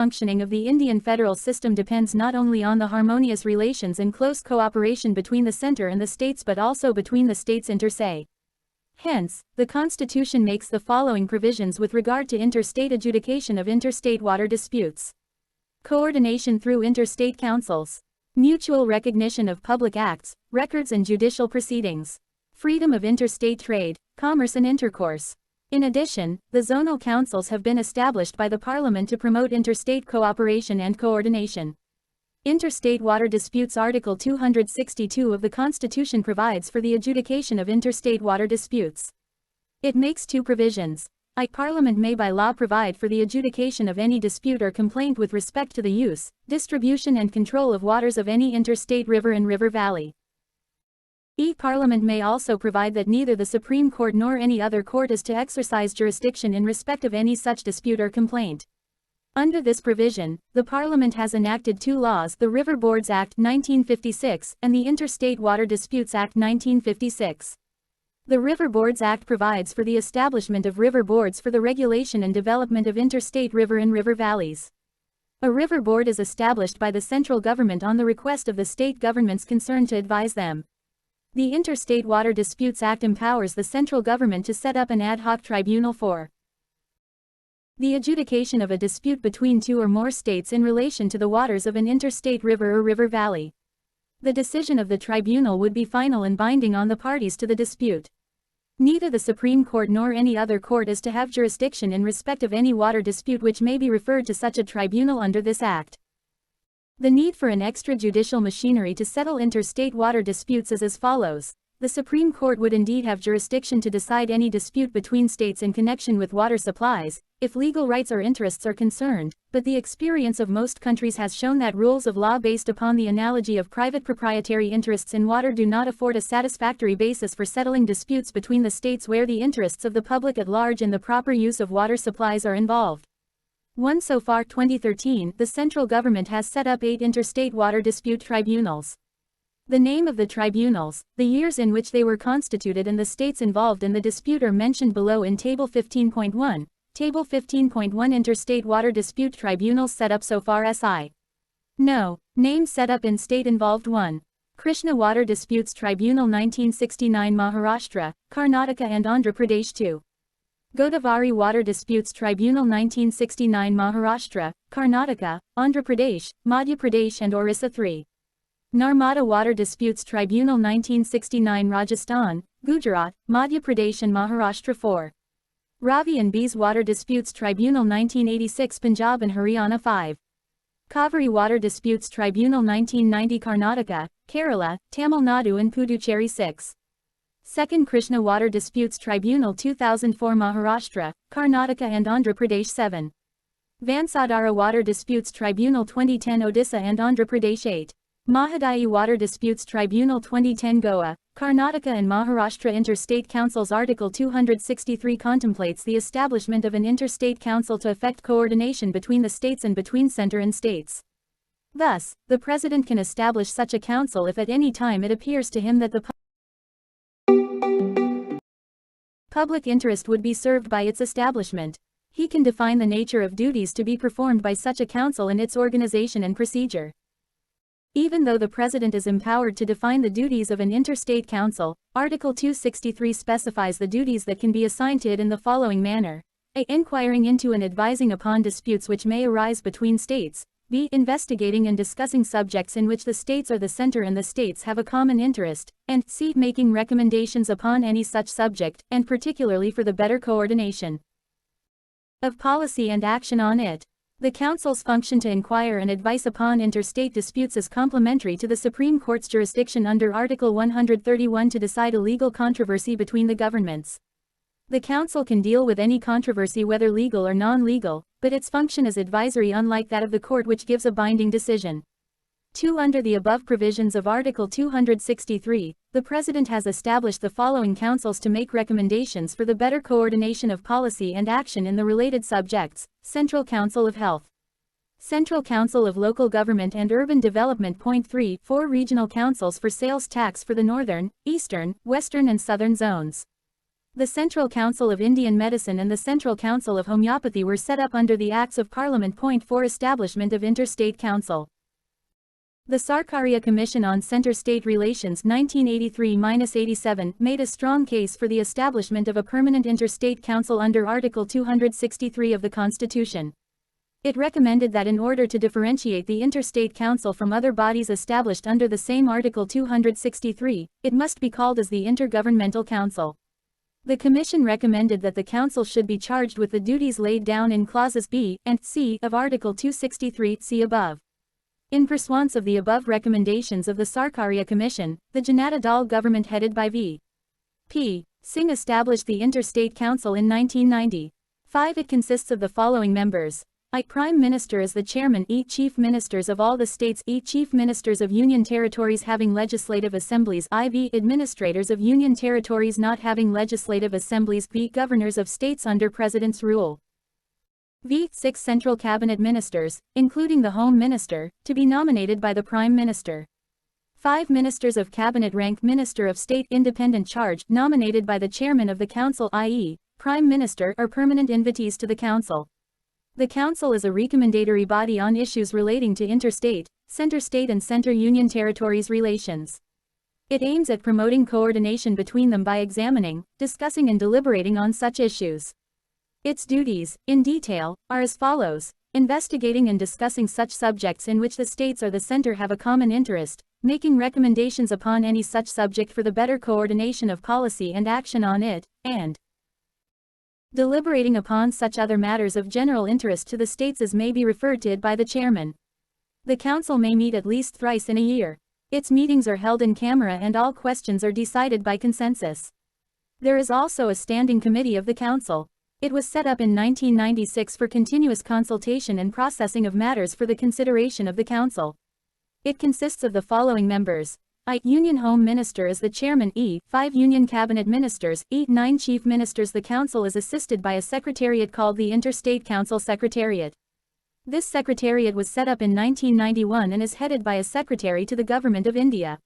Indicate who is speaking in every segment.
Speaker 1: functioning of the Indian federal system depends not only on the harmonious relations and close cooperation between the center and the states but also between the states inter se. Hence, the Constitution makes the following provisions with regard to interstate adjudication of interstate water disputes. Coordination through interstate councils. Mutual recognition of public acts, records and judicial proceedings. Freedom of interstate trade, commerce and intercourse. In addition, the zonal councils have been established by the Parliament to promote interstate cooperation and coordination. Interstate water disputes. Article 262 of the Constitution provides for the adjudication of interstate water disputes. It makes two provisions. Parliament may by law provide for the adjudication of any dispute or complaint with respect to the use, distribution and control of waters of any interstate river and river valley. Parliament may also provide that neither the Supreme Court nor any other court is to exercise jurisdiction in respect of any such dispute or complaint. Under this provision, the Parliament has enacted two laws: the River Boards Act 1956 and the Interstate Water Disputes Act 1956. The River Boards Act provides for the establishment of river boards for the regulation and development of interstate river and river valleys. A river board is established by the central government on the request of the state governments concerned to advise them. The Interstate Water Disputes Act empowers the central government to set up an ad hoc tribunal for the adjudication of a dispute between two or more states in relation to the waters of an interstate river or river valley. The decision of the tribunal would be final and binding on the parties to the dispute. Neither the Supreme Court nor any other court is to have jurisdiction in respect of any water dispute which may be referred to such a tribunal under this Act. The need for an extrajudicial machinery to settle interstate water disputes is as follows. The Supreme Court would indeed have jurisdiction to decide any dispute between states in connection with water supplies, if legal rights or interests are concerned, but the experience of most countries has shown that rules of law based upon the analogy of private proprietary interests in water do not afford a satisfactory basis for settling disputes between the states where the interests of the public at large in the proper use of water supplies are involved. So far 2013, the central government has set up 8 interstate water dispute tribunals. The name of the tribunals, the years in which they were constituted and the states involved in the dispute are mentioned below in Table 15.1. Table 15.1 Interstate Water Dispute Tribunals set up so far SI. No. Name set up in state involved 1. Krishna Water Disputes Tribunal 1969 Maharashtra, Karnataka and Andhra Pradesh 2. Godavari Water Disputes Tribunal 1969 Maharashtra, Karnataka, Andhra Pradesh, Madhya Pradesh and Orissa 3. Narmada Water Disputes Tribunal 1969 Rajasthan, Gujarat, Madhya Pradesh and Maharashtra 4. Ravi and Bees Water Disputes Tribunal 1986 Punjab and Haryana 5. Kaveri Water Disputes Tribunal 1990 Karnataka, Kerala, Tamil Nadu and Puducherry 6. Second Krishna Water Disputes Tribunal 2004 Maharashtra, Karnataka and Andhra Pradesh 7. Vansadara Water Disputes Tribunal 2010 Odisha and Andhra Pradesh 8. Mahadayi Water Disputes Tribunal 2010 Goa, Karnataka and Maharashtra Interstate Councils. Article 263 contemplates the establishment of an interstate council to effect coordination between the states and between center and states. Thus, the President can establish such a council if at any time it appears to him that the public interest would be served by its establishment. He can define the nature of duties to be performed by such a council and its organization and procedure. Even though the President is empowered to define the duties of an interstate council, Article 263 specifies the duties that can be assigned to it in the following manner: A. Inquiring into and advising upon disputes which may arise between states. B. Investigating and discussing subjects in which the states or the center and the states have a common interest. And C. Making recommendations upon any such subject, and particularly for the better coordination of policy and action on it. The Council's function to inquire and advise upon interstate disputes is complementary to the Supreme Court's jurisdiction under Article 131 to decide a legal controversy between the governments. The Council can deal with any controversy whether legal or non-legal, but its function is advisory unlike that of the Court which gives a binding decision. 2. Under the above provisions of Article 263, the President has established the following councils to make recommendations for the better coordination of policy and action in the related subjects: Central Council of Health, Central Council of Local Government and Urban Development. 3. 4 Regional Councils for Sales Tax for the Northern, Eastern, Western and Southern Zones. The Central Council of Indian Medicine and the Central Council of Homeopathy were set up under the Acts of Parliament. Point 4 Establishment of Interstate Council. The Sarkaria Commission on Center-State Relations 1983-87 made a strong case for the establishment of a permanent interstate council under Article 263 of the Constitution. It recommended that in order to differentiate the interstate council from other bodies established under the same Article 263, it must be called as the Intergovernmental Council. The Commission recommended that the Council should be charged with the duties laid down in clauses B and C of Article 263, see above. In pursuance of the above recommendations of the Sarkaria Commission, the Janata Dal government headed by V.P. Singh established the Interstate Council in 1990. 5. It consists of the following members. I. Prime Minister as the Chairman. E. Chief Ministers of all the states. E. Chief Ministers of Union Territories having legislative assemblies. IV. Administrators of Union Territories not having legislative assemblies. V. Governors of states under President's rule. V. 6 Central Cabinet Ministers, including the Home Minister, to be nominated by the Prime Minister. 5 Ministers of Cabinet rank Minister of State independent charge, nominated by the Chairman of the Council, i.e., Prime Minister, or permanent invitees to the Council. The Council is a recommendatory body on issues relating to interstate, center-state and center-union territories relations. It aims at promoting coordination between them by examining, discussing and deliberating on such issues. Its duties, in detail, are as follows: investigating and discussing such subjects in which the states or the center have a common interest, making recommendations upon any such subject for the better coordination of policy and action on it, and deliberating upon such other matters of general interest to the states as may be referred to it by the chairman. The Council may meet at least thrice in a year. Its meetings are held in camera and all questions are decided by consensus. There is also a standing committee of the Council. It was set up in 1996 for continuous consultation and processing of matters for the consideration of the Council. It consists of the following members. I. Union Home Minister is the Chairman. E. 5 Union Cabinet Ministers. E. 9 Chief Ministers. The Council is assisted by a Secretariat called the Interstate Council Secretariat. This Secretariat was set up in 1991 and is headed by a Secretary to the Government of India.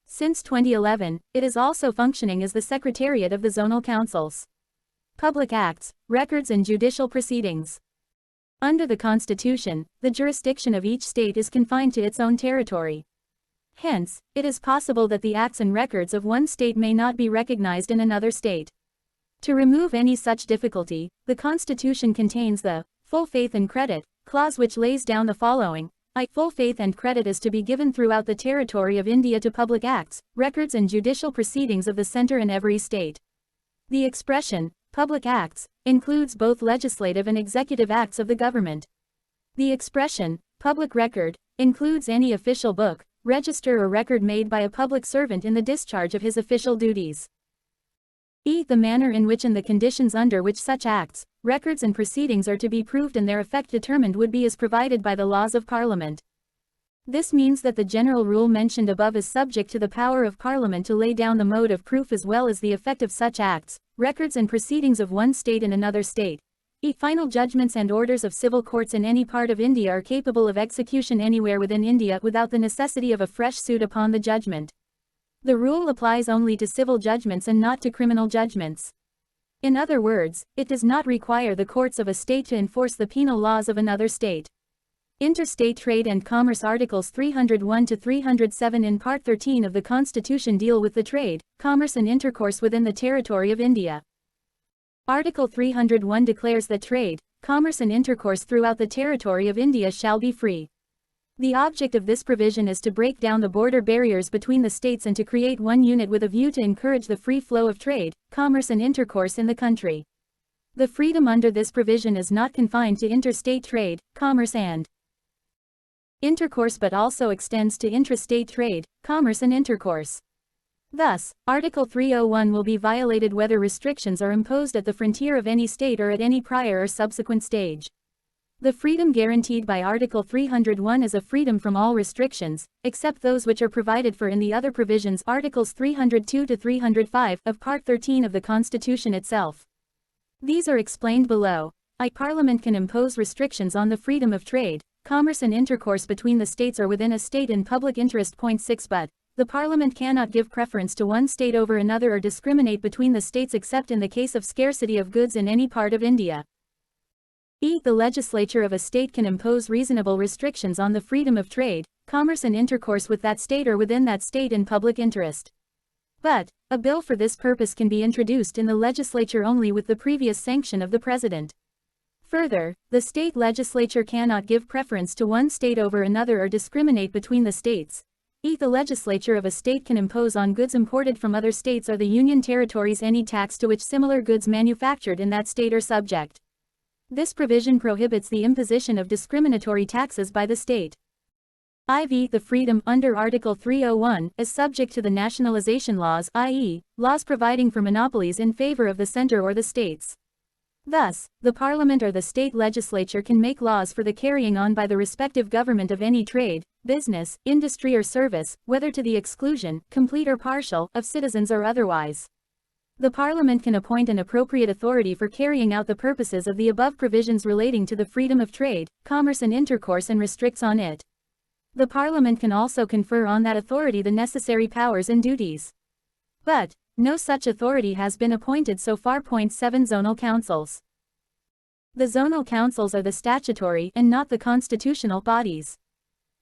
Speaker 1: Since 2011, it is also functioning as the Secretariat of the Zonal Councils. Public Acts, Records and Judicial Proceedings. Under the Constitution, the jurisdiction of each state is confined to its own territory. Hence, it is possible that the acts and records of one state may not be recognized in another state. To remove any such difficulty, the Constitution contains the full faith and credit clause, which lays down the following. Full faith and credit is to be given throughout the territory of India to public acts, records and judicial proceedings of the center in every state. The expression, public acts, includes both legislative and executive acts of the government. The expression, public record, includes any official book, register or record made by a public servant in the discharge of his official duties. E. The manner in which and the conditions under which such acts, records and proceedings are to be proved and their effect determined would be as provided by the laws of Parliament. This means that the general rule mentioned above is subject to the power of Parliament to lay down the mode of proof as well as the effect of such acts, records and proceedings of one state in another state. E. Final judgments and orders of civil courts in any part of India are capable of execution anywhere within India without the necessity of a fresh suit upon the judgment. The rule applies only to civil judgments and not to criminal judgments. In other words, it does not require the courts of a state to enforce the penal laws of another state. Interstate Trade and Commerce. Articles 301 to 307 in Part 13 of the Constitution deal with the trade, commerce and intercourse within the territory of India. Article 301 declares that trade, commerce and intercourse throughout the territory of India shall be free. The object of this provision is to break down the border barriers between the states and to create one unit with a view to encourage the free flow of trade, commerce and intercourse in the country. The freedom under this provision is not confined to interstate trade, commerce and intercourse but also extends to intrastate trade, commerce and intercourse. Thus, Article 301 will be violated whether restrictions are imposed at the frontier of any state or at any prior or subsequent stage. The freedom guaranteed by Article 301 is a freedom from all restrictions, except those which are provided for in the other provisions, Articles 302 to 305 of Part 13 of the Constitution itself. These are explained below. Parliament can impose restrictions on the freedom of trade, commerce and intercourse between the states or within a state in public interest. Point 6. But the Parliament cannot give preference to one state over another or discriminate between the states except in the case of scarcity of goods in any part of India. The legislature of a state can impose reasonable restrictions on the freedom of trade, commerce and intercourse with that state or within that state in public interest. But, a bill for this purpose can be introduced in the legislature only with the previous sanction of the President. Further, the state legislature cannot give preference to one state over another or discriminate between the states. The legislature of a state can impose on goods imported from other states or the Union territories any tax to which similar goods manufactured in that state are subject. This provision prohibits the imposition of discriminatory taxes by the state. The freedom under Article 301 is subject to the nationalization laws, i.e., laws providing for monopolies in favor of the center or the states. Thus, the Parliament or the state legislature can make laws for the carrying on by the respective government of any trade, business, industry or service, whether to the exclusion, complete or partial, of citizens or otherwise. The Parliament can appoint an appropriate authority for carrying out the purposes of the above provisions relating to the freedom of trade, commerce and intercourse and restricts on it. The Parliament can also confer on that authority the necessary powers and duties. But, no such authority has been appointed so far. 7 Zonal Councils. The zonal councils are the statutory and not the constitutional bodies.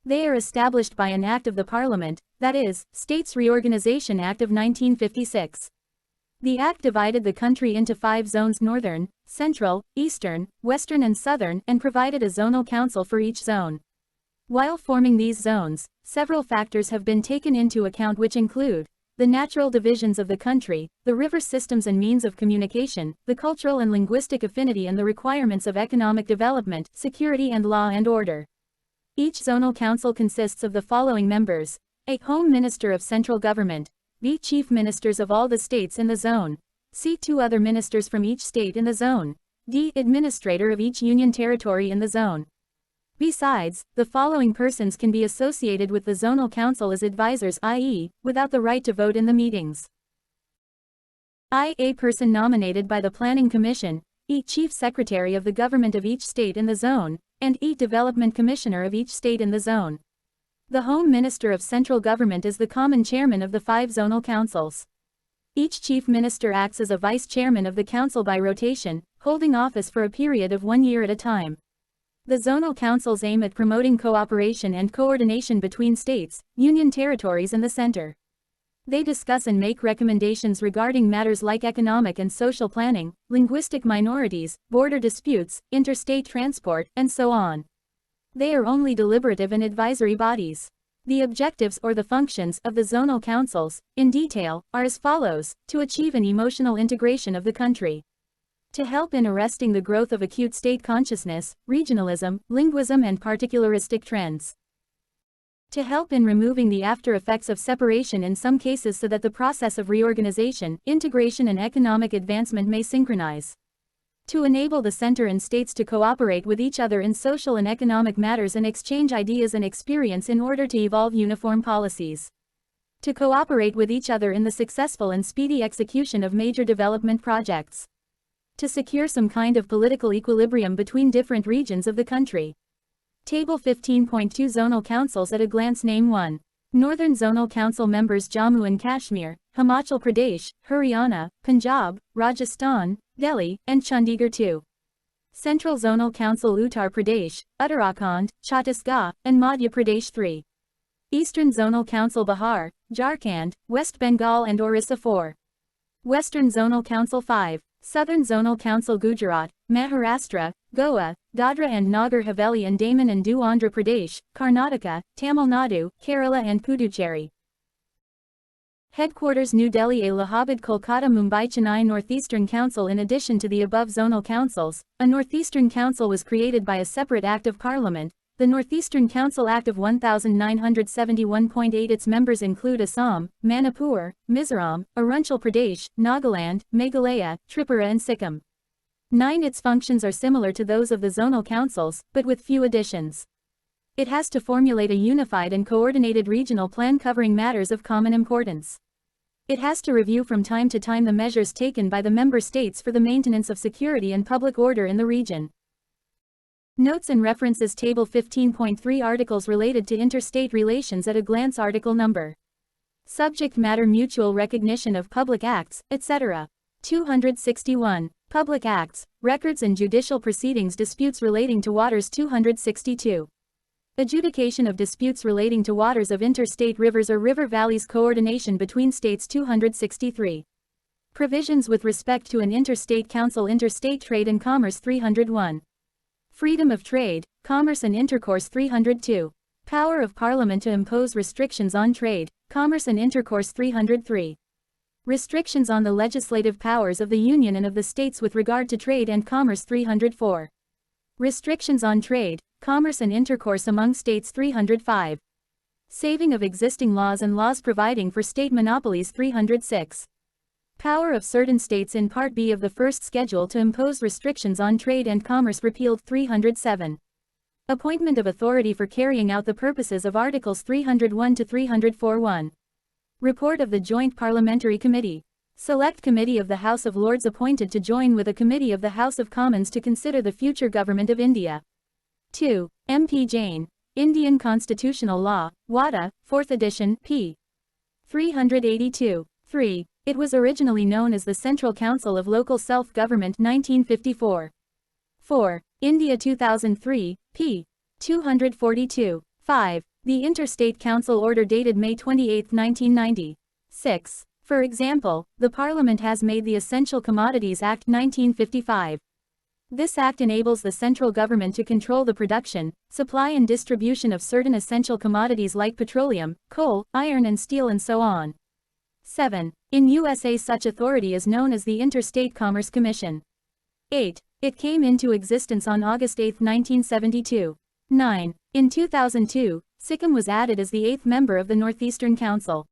Speaker 1: They are established by an act of the Parliament, that is, States Reorganization Act of 1956. The act divided the country into 5 zones: northern, central, eastern, western and southern, and provided a zonal council for each zone. While forming these zones, several factors have been taken into account which include the natural divisions of the country, the river systems and means of communication, the cultural and linguistic affinity and the requirements of economic development, security and law and order. Each zonal council consists of the following members: A. Home Minister of Central Government, B. Chief Ministers of all the states in the zone, C. 2 other ministers from each state in the zone, D. Administrator of each union territory in the zone. Besides, the following persons can be associated with the zonal council as advisors, i.e., without the right to vote in the meetings. A person nominated by the Planning Commission, E. Chief Secretary of the government of each state in the zone, and E. Development Commissioner of each state in the zone. The Home Minister of Central Government is the common chairman of the 5 zonal councils. Each chief minister acts as a vice chairman of the council by rotation, holding office for a period of 1 year at a time. The zonal councils aim at promoting cooperation and coordination between states, union territories and the center. They discuss and make recommendations regarding matters like economic and social planning, linguistic minorities, border disputes, interstate transport, and so on. They are only deliberative and advisory bodies. The objectives or the functions of the zonal councils, in detail, are as follows: to achieve an emotional integration of the country, to help in arresting the growth of acute state consciousness, regionalism, linguism and particularistic trends, to help in removing the after effects of separation in some cases so that the process of reorganization, integration and economic advancement may synchronize, to enable the center and states to cooperate with each other in social and economic matters and exchange ideas and experience in order to evolve uniform policies, to cooperate with each other in the successful and speedy execution of major development projects, to secure some kind of political equilibrium between different regions of the country. Table 15.2 Zonal Councils at a glance. Name 1. Northern Zonal Council members: Jammu and Kashmir, Himachal Pradesh, Haryana, Punjab, Rajasthan, Delhi, and Chandigarh. 2. Central Zonal Council: Uttar Pradesh, Uttarakhand, Chhattisgarh, and Madhya Pradesh. 3. Eastern Zonal Council: Bihar, Jharkhand, West Bengal and Orissa. 4. Western Zonal Council: 5. Southern Zonal Council: Gujarat, Maharashtra, Goa, Dadra and Nagar Haveli and Daman and Diu, Andhra Pradesh, Karnataka, Tamil Nadu, Kerala and Puducherry. Headquarters: New Delhi, Allahabad, Kolkata, Mumbai, Chennai. Northeastern Council: in addition to the above zonal councils, a Northeastern Council was created by a separate Act of Parliament, the Northeastern Council Act of 1971.8. Its members include Assam, Manipur, Mizoram, Arunachal Pradesh, Nagaland, Meghalaya, Tripura and Sikkim. 9. Its functions are similar to those of the zonal councils, but with few additions. It has to formulate a unified and coordinated regional plan covering matters of common importance. It has to review from time to time the measures taken by the member states for the maintenance of security and public order in the region. Notes and references: Table 15.3 Articles related to interstate relations at a glance. Article number Subject matter mutual recognition of public acts, etc. 261. Public acts, records and judicial proceedings disputes relating to waters 262. Adjudication of disputes relating to waters of interstate rivers or river valleys coordination between states 263. Provisions with respect to an interstate council interstate trade and commerce 301. Freedom of trade, commerce and intercourse 302. Power of Parliament to impose restrictions on trade, commerce and intercourse 303. Restrictions on the legislative powers of the Union and of the states with regard to trade and commerce 304. Restrictions on trade, commerce and intercourse among states 305. Saving of existing laws and laws providing for state monopolies 306. Power of certain states in Part B of the first schedule to impose restrictions on trade and commerce repealed 307. Appointment of authority for carrying out the purposes of Articles 301 to 304(1). Report of the Joint Parliamentary Committee. Select Committee of the House of Lords appointed to join with a Committee of the House of Commons to consider the future government of India. 2. M.P. Jain. Indian Constitutional Law, WADA, 4th edition, p. 382. 3. It was originally known as the Central Council of Local Self-Government 1954. 4. India 2003, p. 242. 5. The Interstate Council Order dated May 28, 1990. 6. For example, the Parliament has made the Essential Commodities Act 1955. This act enables the central government to control the production, supply and distribution of certain essential commodities like petroleum, coal, iron and steel and so on. 7. In USA such authority is known as the Interstate Commerce Commission. 8. It came into existence on August 8, 1972. 9. In 2002, Sikkim was added as the 8th member of the Northeastern Council.